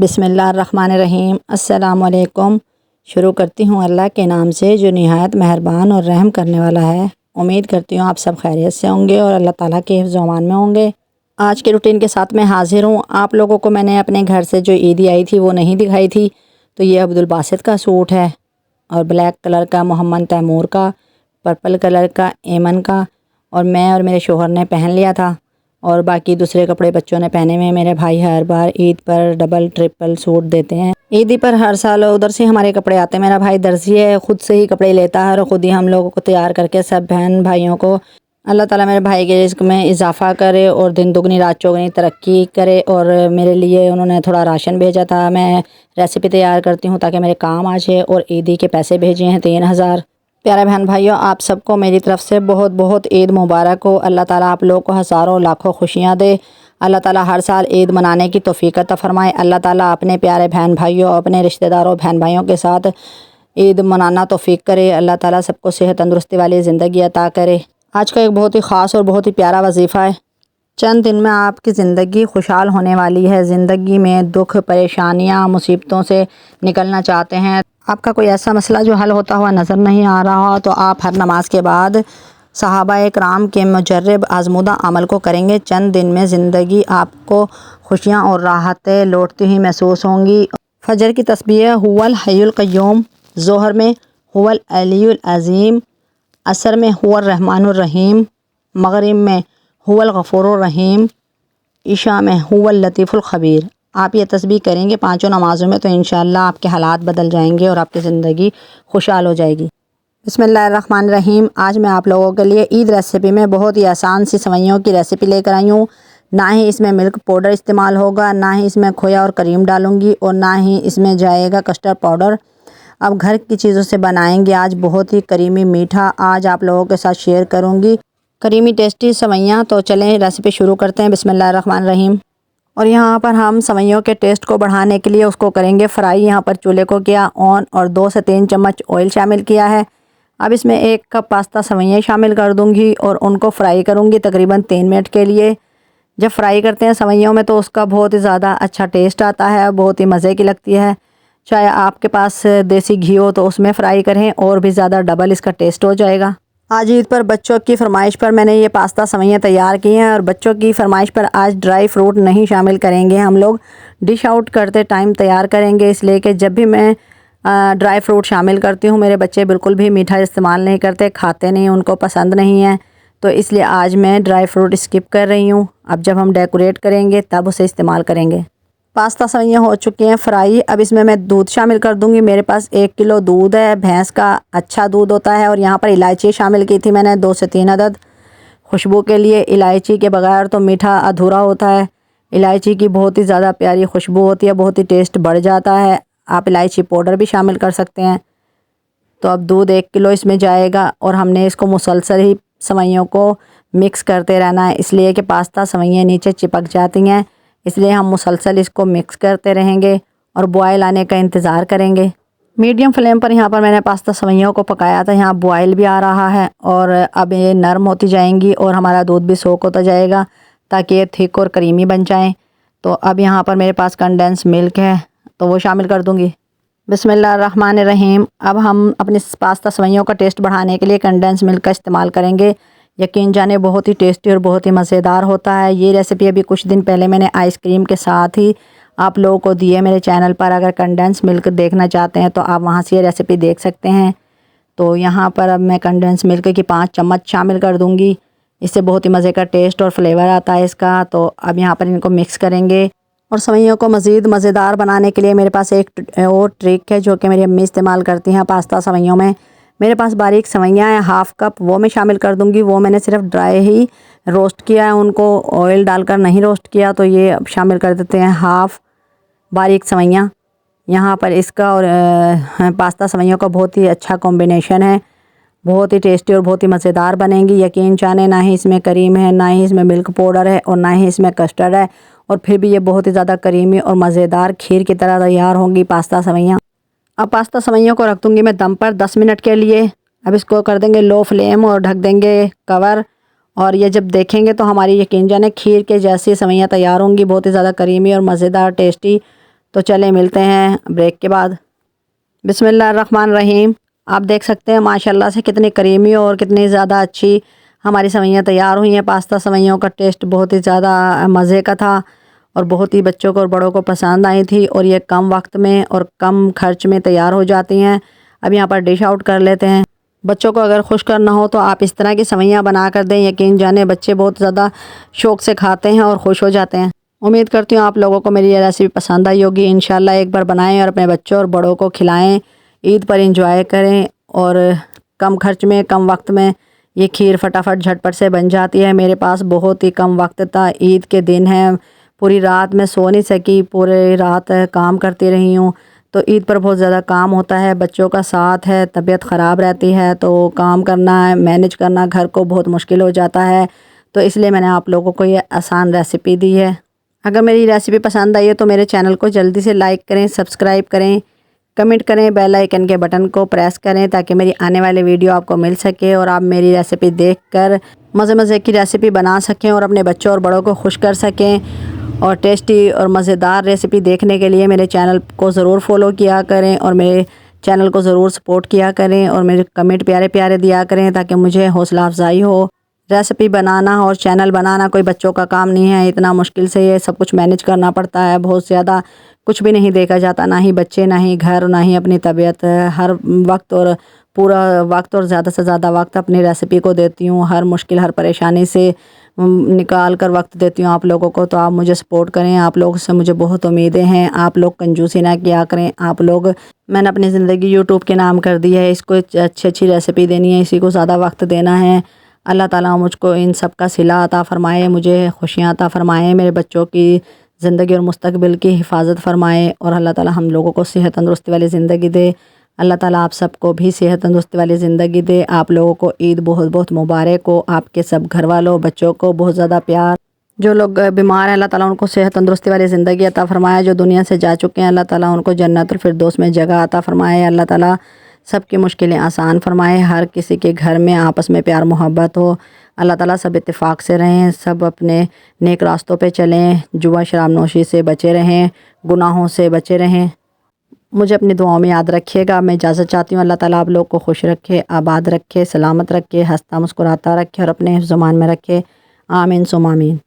बिस्मिल्लाहिर्रहमानिर्रहीम। अस्सलामुअलैकुम। शुरू करती हूँ अल्लाह के नाम से जो निहायत मेहरबान और रहम करने वाला है। उम्मीद करती हूँ आप सब खैरियत से होंगे और अल्लाह ताला के हिफ्ज़ व अमान में होंगे। आज के रूटीन के साथ मैं हाज़िर हूँ। आप लोगों को मैंने अपने घर से जो ईदी आई थी वो नहीं दिखाई थी। तो ये अब्दुल बासित का सूट है और ब्लैक कलर का मोहम्मद तैमूर का, पर्पल कलर का एमन का, और मैं और मेरे शोहर ने पहन लिया था। और बाकी दूसरे कपड़े बच्चों ने पहने हुए हैं। मेरे भाई हर बार ईद पर डबल ट्रिपल सूट देते हैं। ईदी पर हर साल उधर से हमारे कपड़े आते हैं। मेरा भाई दर्जी है, ख़ुद से ही कपड़े लेता है और ख़ुद ही हम लोगों को तैयार करके सब बहन भाइयों को अल्लाह ताला मेरे भाई के रिज़्क़ में इजाफ़ा करे और दिन दुगनी रात चौगनी तरक्की करे। और मेरे लिए उन्होंने थोड़ा राशन भेजा था। मैं रेसिपी तैयार करती हूँ ताकि मेरे काम आ जाए। और ईदी के पैसे भेजे हैं 3000। प्यारे बहन भाइयों, आप सबको मेरी तरफ़ से बहुत बहुत ईद मुबारक हो। अल्लाह ताला आप लोगों को हज़ारों लाखों खुशियाँ दे। अल्लाह ताला हर साल ईद मनाने की तौफ़ीक़ अता फ़रमाए। अल्लाह ताला अपने प्यारे बहन भाइयों, अपने रिश्तेदारों बहन भाइयों के साथ ईद मनाना तौफ़ीक़ करे। अल्लाह ताला सबको सेहत तंदुरुस्ती वाली ज़िंदगी अता करे। आज का एक बहुत ही ख़ास और बहुत ही प्यारा वजीफ़ा है। चंद दिन में आपकी ज़िंदगी खुशहाल होने वाली है। ज़िंदगी में दुख परेशानियाँ मुसीबतों से निकलना चाहते हैं, आपका कोई ऐसा मसला जो हल होता हुआ नज़र नहीं आ रहा हो, तो आप हर नमाज के बाद सहाबाए कराम के मुजर्रब आज़मूदा अमल को करेंगे। चंद दिन में ज़िंदगी आपको खुशियाँ और राहतें लौटती हुई महसूस होंगी। फजर की तस्बीह हुवल हय्युल क़य्यूम, ज़ोहर में हुवल अलीयुल अज़ीम, असर में हुवल रहमानुर रहीम, मग़रिब में हुवल गफ़ूरुर रहीम, इशा में हुवल लतीफ़ुल ख़बीर। आप ये तस्बीह करेंगे पाँचों नमाज़ों में तो इंशाअल्लाह आपके हालात बदल जाएंगे और आपकी ज़िंदगी खुशहाल हो जाएगी। बिस्मिल्लाहिर्रहमानिर्रहीम। आज मैं आप लोगों के लिए ईद रेसिपी में बहुत ही आसान सी सेवइयों की रेसिपी लेकर आई हूँ। ना ही इसमें मिल्क पाउडर इस्तेमाल होगा, ना ही इसमें खोया और क्रीम डालूँगी, और ना ही इसमें जाएगा कस्टर्ड पाउडर। अब घर की चीज़ों से बनाएंगे आज बहुत ही करीमी मीठा आज आप लोगों के साथ शेयर करूँगी करीमी टेस्टी सेवइयाँ। तो चलें रेसिपी शुरू करते हैं। बिस्मिल्लाहिर्रहमानिर्रहीम। और यहाँ पर हम सेवइयों के टेस्ट को बढ़ाने के लिए उसको करेंगे फ्राई। यहाँ पर चूल्हे को किया ऑन और 2 से 3 चम्मच ऑयल शामिल किया है। अब इसमें 1 कप पास्ता सेवइयाँ शामिल कर दूँगी और उनको फ्राई करूँगी तकरीबन 3 मिनट के लिए। जब फ्राई करते हैं सेवइयों में तो उसका बहुत ही ज़्यादा अच्छा टेस्ट आता है, बहुत ही मज़े की लगती है। चाहे आपके पास देसी घी हो तो उसमें फ़्राई करें और भी ज़्यादा डबल इसका टेस्ट हो जाएगा। आज ईद पर बच्चों की फरमाइश पर मैंने ये पास्ता सेवइयाँ तैयार की हैं। और बच्चों की फरमाइश पर आज ड्राई फ्रूट नहीं शामिल करेंगे, हम लोग डिश आउट करते टाइम तैयार करेंगे। इसलिए कि जब भी मैं ड्राई फ्रूट शामिल करती हूँ मेरे बच्चे बिल्कुल भी मीठा इस्तेमाल नहीं करते, खाते नहीं, उनको पसंद नहीं है। तो इसलिए आज मैं ड्राई फ्रूट स्किप कर रही हूँ। अब जब हम डेकोरेट करेंगे तब उसे इस्तेमाल करेंगे। पास्ता सेवइयाँ हो चुकी हैं फ्राई। अब इसमें मैं दूध शामिल कर दूंगी। मेरे पास 1 किलो दूध है, भैंस का अच्छा दूध होता है। और यहाँ पर इलायची शामिल की थी मैंने 2 से 3 अदद खुशबू के लिए। इलायची के बगैर तो मीठा अधूरा होता है। इलायची की बहुत ही ज़्यादा प्यारी खुशबू होती है, बहुत ही टेस्ट बढ़ जाता है। आप इलायची पाउडर भी शामिल कर सकते हैं। तो अब दूध 1 किलो इसमें जाएगा और हमने इसको मुसलसल ही सेवइयों को मिक्स करते रहना है, इसलिए कि पास्ता सेवइयाँ नीचे चिपक जाती हैं। इसलिए हम मुसलसल इसको मिक्स करते रहेंगे और बॉयल आने का इंतज़ार करेंगे। मीडियम फ्लेम पर यहाँ पर मैंने पास्ता सेवइयों को पकाया था। यहाँ बॉयल भी आ रहा है और अब ये नरम होती जाएंगी और हमारा दूध भी सोख होता जाएगा ताकि ये थिक और क्रीमी बन जाएँ। तो अब यहाँ पर मेरे पास कंडेंस मिल्क है तो वो शामिल कर दूँगी। बिस्मिल्लाहिर्रहमानिर्रहीम। अब हम अपने पास्ता सेवइयों का टेस्ट बढ़ाने के लिए कंडेंस मिल्क का इस्तेमाल करेंगे। यकीन जाने बहुत ही टेस्टी और बहुत ही मज़ेदार होता है। ये रेसिपी अभी कुछ दिन पहले मैंने आइसक्रीम के साथ ही आप लोगों को दी है मेरे चैनल पर। अगर कंडेंस मिल्क देखना चाहते हैं तो आप वहाँ से ये रेसिपी देख सकते हैं। तो यहाँ पर अब मैं कंडेंस मिल्क की 5 चम्मच शामिल कर दूँगी। इससे बहुत ही मज़े का टेस्ट और फ्लेवर आता है इसका। तो अब यहाँ पर इनको मिक्स करेंगे। और सेवइयों को मज़ीद मज़ेदार बनाने के लिए मेरे पास एक और ट्रिक है जो कि मेरी अम्मी इस्तेमाल करती हैं पास्ता सेवइयों में। मेरे पास बारीक सेवइयाँ हैं, हाफ़ कप वो मैं शामिल कर दूंगी। वो मैंने सिर्फ ड्राई ही रोस्ट किया है, उनको ऑयल डालकर नहीं रोस्ट किया। तो ये अब शामिल कर देते हैं हाफ़ बारीक सेवइयाँ यहाँ पर। इसका और पास्ता सेवइयों का बहुत ही अच्छा कॉम्बिनेशन है, बहुत ही टेस्टी और बहुत ही मज़ेदार बनेंगी। यकीन जाने ना ही इसमें क्रीम है, ना ही इसमें मिल्क पाउडर है और ना ही इसमें कस्टर्ड है, और फिर भी ये बहुत ही ज़्यादा करीमी और मज़ेदार खीर की तरह तैयार होंगी पास्ता सेवइयाँ। अब पास्ता सेवइयों को रख दूँगी मैं दम पर 10 मिनट के लिए। अब इसको कर देंगे लो फ्लेम और ढक देंगे कवर। और ये जब देखेंगे तो हमारी यकीन जाने खीर के जैसी सेवइयाँ तैयार होंगी, बहुत ही ज़्यादा करीमी और मज़ेदार टेस्टी। तो चले मिलते हैं ब्रेक के बाद। बिस्मिल्लाहिर्रहमानिर्रहीम। आप देख सकते हैं माशाल्लाह से कितनी करीमी और कितनी ज़्यादा अच्छी हमारी सेवइयाँ तैयार हुई हैं। पास्ता सेवइयों का टेस्ट बहुत ही ज़्यादा मज़े का था और बहुत ही बच्चों को और बड़ों को पसंद आई थी, और ये कम वक्त में और कम खर्च में तैयार हो जाती हैं। अब यहाँ पर डिश आउट कर लेते हैं। बच्चों को अगर खुश करना हो तो आप इस तरह की सेवइयाँ बना कर दें, यकीन जाने बच्चे बहुत ज़्यादा शौक़ से खाते हैं और खुश हो जाते हैं। उम्मीद करती हूँ आप लोगों को मेरी ये रेसिपी पसंद आई होगी। इंशाल्लाह एक बार बनाएं और अपने बच्चों और बड़ों को खिलाएं। ईद पर इंजॉय करें और कम खर्च में कम वक्त में ये खीर फटाफट झटपट से बन जाती है। मेरे पास बहुत ही कम वक्त था, ईद के दिन है, पूरी रात मैं सो नहीं सकी, पूरी रात काम करती रही हूँ। तो ईद पर बहुत ज़्यादा काम होता है, बच्चों का साथ है, तबीयत ख़राब रहती है, तो काम करना मैनेज करना घर को बहुत मुश्किल हो जाता है। तो इसलिए मैंने आप लोगों को ये आसान रेसिपी दी है। अगर मेरी रेसिपी पसंद आई है तो मेरे चैनल को जल्दी से लाइक करें, सब्सक्राइब करें, कमेंट करें, बेल आइकन के बटन को प्रेस करें ताकि मेरी आने वाली वीडियो आपको मिल सके और आप मेरी रेसिपी देखकर मज़े की रेसिपी बना सकें और अपने बच्चों और बड़ों को खुश कर सकें। और टेस्टी और मज़ेदार रेसिपी देखने के लिए मेरे चैनल को ज़रूर फॉलो किया करें और मेरे चैनल को ज़रूर सपोर्ट किया करें और मेरे कमेंट प्यारे प्यारे दिया करें ताकि मुझे हौसला अफजाई हो। रेसिपी बनाना और चैनल बनाना कोई बच्चों का काम नहीं है, इतना मुश्किल से ये सब कुछ मैनेज करना पड़ता है। बहुत ज़्यादा कुछ भी नहीं देखा जाता, ना ही बच्चे, ना ही घर, ना ही अपनी तबीयत। हर वक्त और पूरा वक्त और ज़्यादा से ज़्यादा वक्त अपनी रेसिपी को देती हूँ। हर मुश्किल हर परेशानी से निकाल कर वक्त देती हूँ आप लोगों को। तो आप मुझे सपोर्ट करें, आप लोगों से मुझे बहुत उम्मीदें हैं। आप लोग कंजूसी ना किया करें। आप लोग, मैंने अपनी ज़िंदगी यूट्यूब के नाम कर दी है, इसको अच्छी रेसिपी देनी है, इसी को ज़्यादा वक्त देना है। अल्लाह ताला मुझको इन सब का सिला अता फ़रमाए, मुझे खुशियाँ अता फ़रमाए, मेरे बच्चों की ज़िंदगी और मुस्तकबिल की हिफाजत फ़रमाए और अल्लाह ताला हम लोगों को सेहत तंदुरुस्ती वाली ज़िंदगी दे। अल्लाह ताला आप सबको भी सेहत तंदुरुस्ती वाली ज़िंदगी दे। आप लोगों को ईद बहुत बहुत मुबारक हो। आपके सब घर वालों बच्चों को बहुत ज़्यादा प्यार। जो लोग बीमार हैं अल्लाह ताला उनको सेहत तंदुरुस्ती वाली ज़िंदगी अता फ़रमाए। जो दुनिया से जा चुके हैं अल्लाह ताला उनको जन्नतुल फिरदौस में जगह अता फ़रमाए। अल्लाह ताला सबकी मुश्किलें आसान फरमाए। हर किसी के घर में आपस में प्यार मोहब्बत हो। अल्लाह ताला सब इत्तेफाक से रहें, सब अपने नेक रास्तों पे चलें, जुआ शराब नोशी से बचे रहें, गुनाहों से बचे रहें। मुझे अपनी दुआओं में याद रखिएगा। मैं इजाज़त चाहती हूँ। अल्लाह ताला आप लोग को खुश रखे, आबाद रखे, सलामत रखे, हंसता मुस्कुराता रखे और अपने ज़ुबान में रखे। आमीन सुम आमीन।